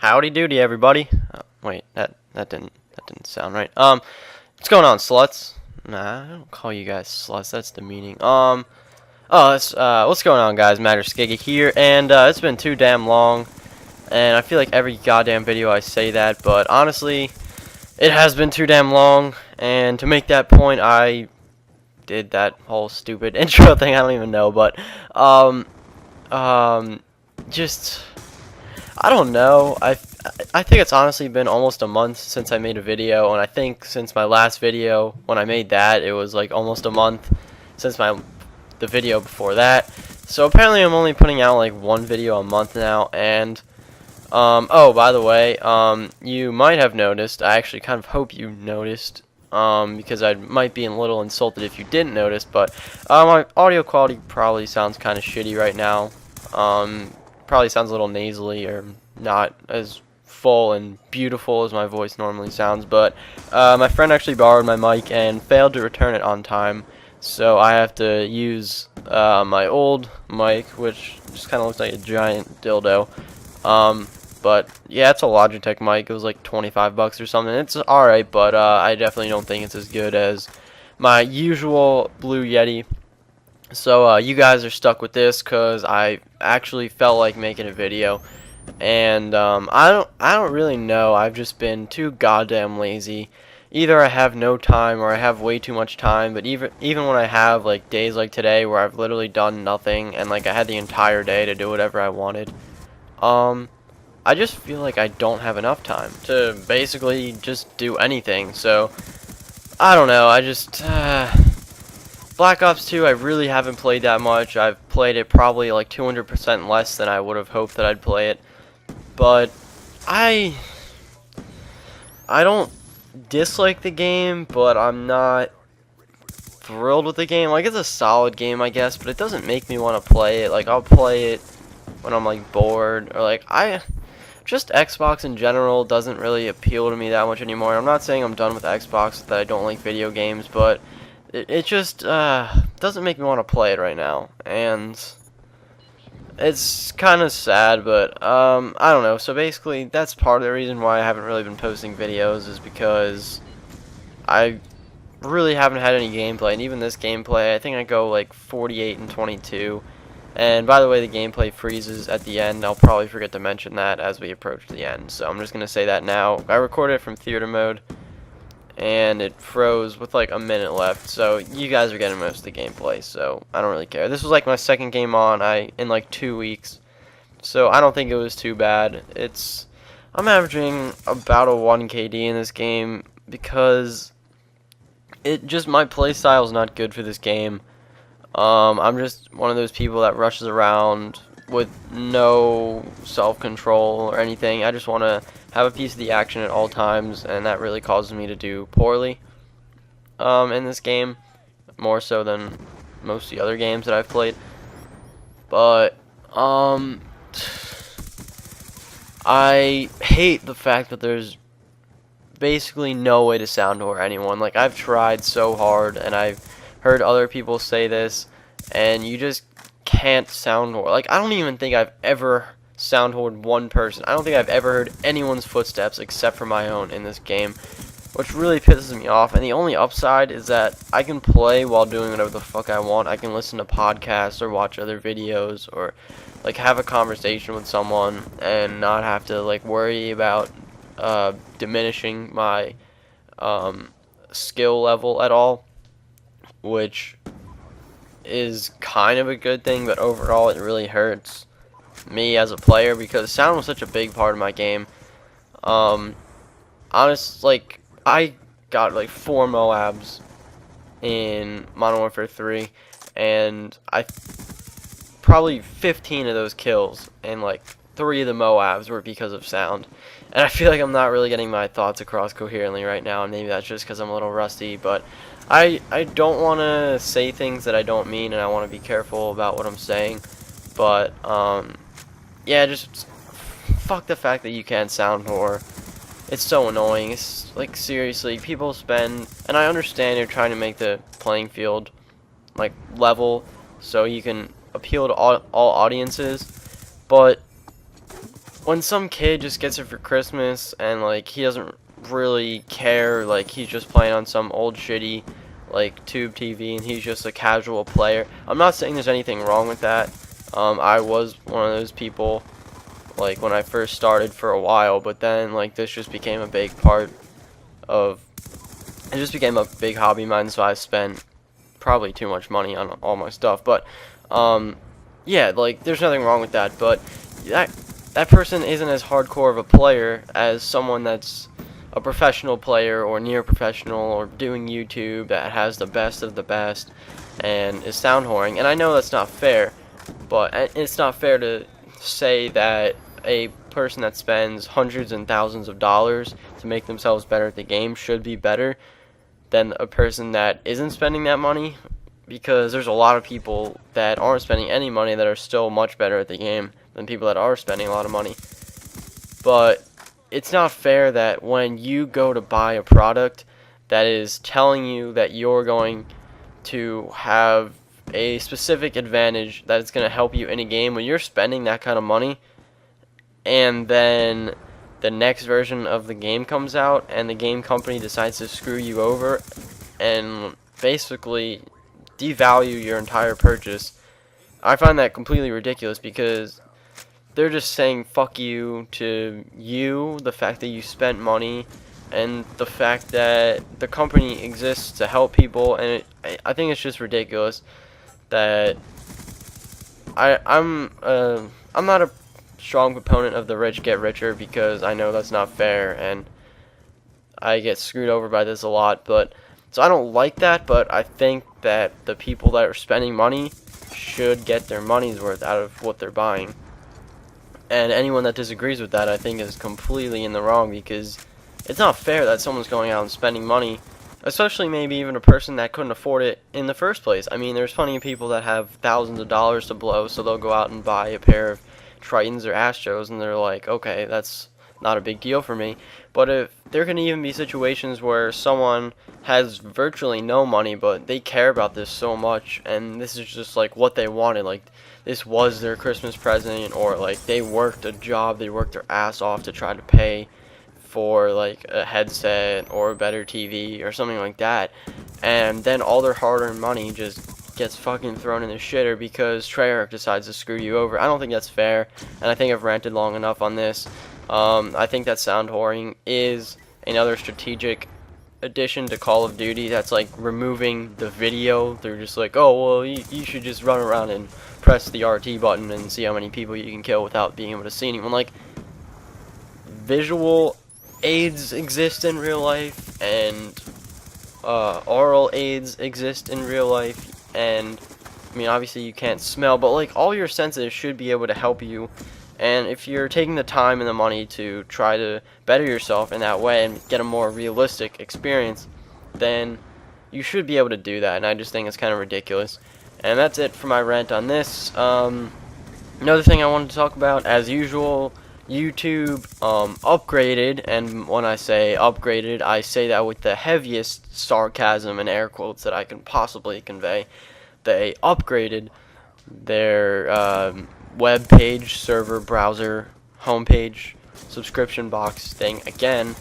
Howdy doody, everybody. Wait, that didn't sound right. What's going on, sluts? Nah, I don't call you guys sluts. That's demeaning. What's going on, guys? Skiigga here, and it's been too damn long, and I feel like every goddamn video I say that, but honestly, it has been too damn long, and to make that point, I did that whole stupid intro thing. I don't even know, but just. I don't know. I think it's honestly been almost a month since I made a video, and I think since my last video when I made that, it was like almost a month since the video before that. So apparently I'm only putting out like one video a month now, and oh, by the way, you might have noticed, I actually kind of hope you noticed, because I might be a little insulted if you didn't notice, but my audio quality probably sounds kind of shitty right now. Probably sounds a little nasally or not as full and beautiful as my voice normally sounds, but my friend actually borrowed my mic and failed to return it on time, so I have to use my old mic, which just kind of looks like a giant dildo. But yeah, it's a Logitech mic. It was like 25 bucks or something. It's alright, but I definitely don't think it's as good as my usual Blue Yeti. So you guys are stuck with this because I actually felt like making a video, and I don't really know. I've just been too goddamn lazy. Either I have no time or I have way too much time. But even when I have like days like today where I've literally done nothing and like I had the entire day to do whatever I wanted, I just feel like I don't have enough time to basically just do anything. So I don't know. I just Black Ops 2, I really haven't played that much. I've played it probably like 200% less than I would have hoped that I'd play it. But I don't dislike the game, but I'm not thrilled with the game. Like, it's a solid game, I guess, but it doesn't make me want to play it. Like, I'll play it when I'm like bored, or like just Xbox in general doesn't really appeal to me that much anymore. I'm not saying I'm done with Xbox, that I don't like video games, but it just doesn't make me want to play it right now, and it's kind of sad, but I don't know. So basically, that's part of the reason why I haven't really been posting videos, is because I really haven't had any gameplay, and even this gameplay, I think I go like 48 and 22. And by the way, the gameplay freezes at the end. I'll probably forget to mention that as we approach the end, so I'm just gonna say that now. I recorded it from theater mode, and it froze with like a minute left, so you guys are getting most of the gameplay, so I don't really care. This was like my second game on in like 2 weeks, so I don't think it was too bad. I'm averaging about a 1 KD in this game because my playstyle is not good for this game. I'm just one of those people that rushes around with no self-control or anything. I just want to have a piece of the action at all times, and that really causes me to do poorly in this game, more so than most of the other games that I've played. But I hate the fact that there's basically no way to soundwhore anyone. Like, I've tried so hard, and I've heard other people say this, and you just can't soundwhore. Like, I don't even think I've ever soundwhored one person. I don't think I've ever heard anyone's footsteps except for my own in this game, which really pisses me off. And the only upside is that I can play while doing whatever the fuck I want. I can listen to podcasts or watch other videos or like have a conversation with someone and not have to like worry about diminishing my skill level at all, which is kind of a good thing, but overall it really hurts me as a player because sound was such a big part of my game. Like, I got like 4 Moabs in Modern Warfare 3, and probably 15 of those kills and like 3 of the Moabs were because of sound. And I feel like I'm not really getting my thoughts across coherently right now, and maybe that's just because I'm a little rusty, but I don't want to say things that I don't mean, and I want to be careful about what I'm saying. But yeah, just fuck the fact that you can't soundwhore. It's so annoying. It's like, seriously, people spend, and I understand you're trying to make the playing field like level so you can appeal to all audiences, but when some kid just gets it for Christmas and like he doesn't really care, like he's just playing on some old shitty like tube TV and he's just a casual player. I'm not saying there's anything wrong with that. I was one of those people like when I first started for a while, but then like this just became a big part of it just became a big hobby of mine, so I spent probably too much money on all my stuff. But yeah, like there's nothing wrong with that, but that person isn't as hardcore of a player as someone that's a professional player or near professional or doing YouTube that has the best of the best and is sound whoring. And I know that's not fair, but it's not fair to say that a person that spends hundreds and thousands of dollars to make themselves better at the game should be better than a person that isn't spending that money, because there's a lot of people that aren't spending any money that are still much better at the game than people that are spending a lot of money. But it's not fair that when you go to buy a product that is telling you that you're going to have a specific advantage that it's going to help you in a game, when you're spending that kind of money and then the next version of the game comes out and the game company decides to screw you over and basically devalue your entire purchase, I find that completely ridiculous, because they're just saying fuck you to you, the fact that you spent money, and the fact that the company exists to help people. And I think it's just ridiculous that I'm not a strong proponent of the rich get richer, because I know that's not fair and I get screwed over by this a lot. But so I don't like that, but I think that the people that are spending money should get their money's worth out of what they're buying. And anyone that disagrees with that, I think, is completely in the wrong, because it's not fair that someone's going out and spending money, especially maybe even a person that couldn't afford it in the first place. I mean, there's plenty of people that have thousands of dollars to blow, so they'll go out and buy a pair of Tritons or Astros, and they're like, okay, that's not a big deal for me. But if there can even be situations where someone has virtually no money, but they care about this so much, and this is just like what they wanted, like this was their Christmas present, or like they worked a job, they worked their ass off to try to pay for like a headset or a better TV or something like that, and then all their hard-earned money just gets fucking thrown in the shitter because Treyarch decides to screw you over. I don't think that's fair, and I think I've ranted long enough on this. I think that sound whoring is another strategic addition to Call of Duty that's like removing the video. They're just like, oh well, you should just run around and press the RT button and see how many people you can kill without being able to see anyone. Like, visual aids exist in real life, and oral aids exist in real life, and I mean obviously you can't smell, but like all your senses should be able to help you. And if you're taking the time and the money to try to better yourself in that way and get a more realistic experience, then you should be able to do that, and I just think it's kind of ridiculous. And that's it for my rant on this. Another thing I wanted to talk about, as usual, YouTube upgraded, and when I say upgraded, I say that with the heaviest sarcasm and air quotes that I can possibly convey. They upgraded their web page, server, browser, homepage, subscription box thing again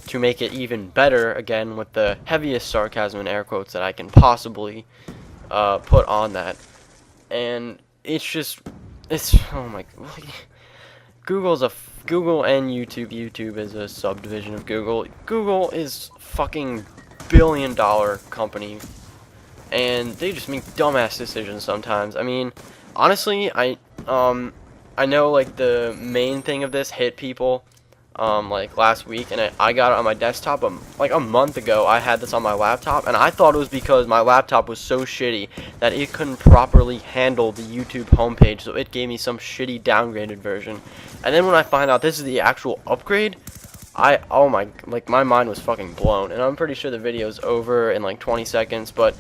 to make it even better, again with the heaviest sarcasm and air quotes that I can possibly put on that. And it's oh my, Google and YouTube is a subdivision of Google. Google is fucking billion-dollar company, and they just make dumbass decisions sometimes. I mean, honestly, I know like the main thing of this hit people like last week, and I got it on my desktop like a month ago. I had this on my laptop, and I thought it was because my laptop was so shitty that it couldn't properly handle the YouTube homepage, so it gave me some shitty downgraded version. And then when I find out this is the actual upgrade, oh my, like my mind was fucking blown. And I'm pretty sure the video's over in like 20 seconds, but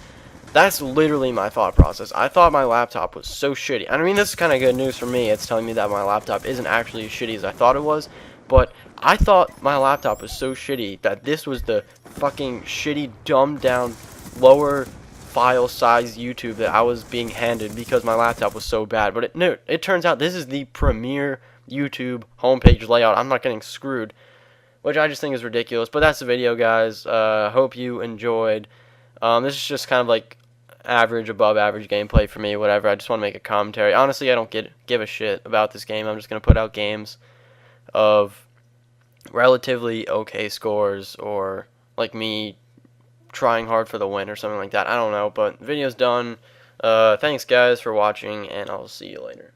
that's literally my thought process. I thought my laptop was so shitty. I mean, this is kind of good news for me. It's telling me that my laptop isn't actually as shitty as I thought it was. But I thought my laptop was so shitty that this was the fucking shitty, dumbed down, lower file size YouTube that I was being handed because my laptop was so bad. But no, it turns out this is the premier YouTube homepage layout. I'm not getting screwed, which I just think is ridiculous. But that's the video, guys. Hope you enjoyed. This is just kind of like average, above average gameplay for me, whatever. I just want to make a commentary. Honestly, I don't give a shit about this game. I'm just going to put out games of relatively okay scores, or like me trying hard for the win or something like that. I don't know, but video's done. Thanks, guys, for watching, and I'll see you later.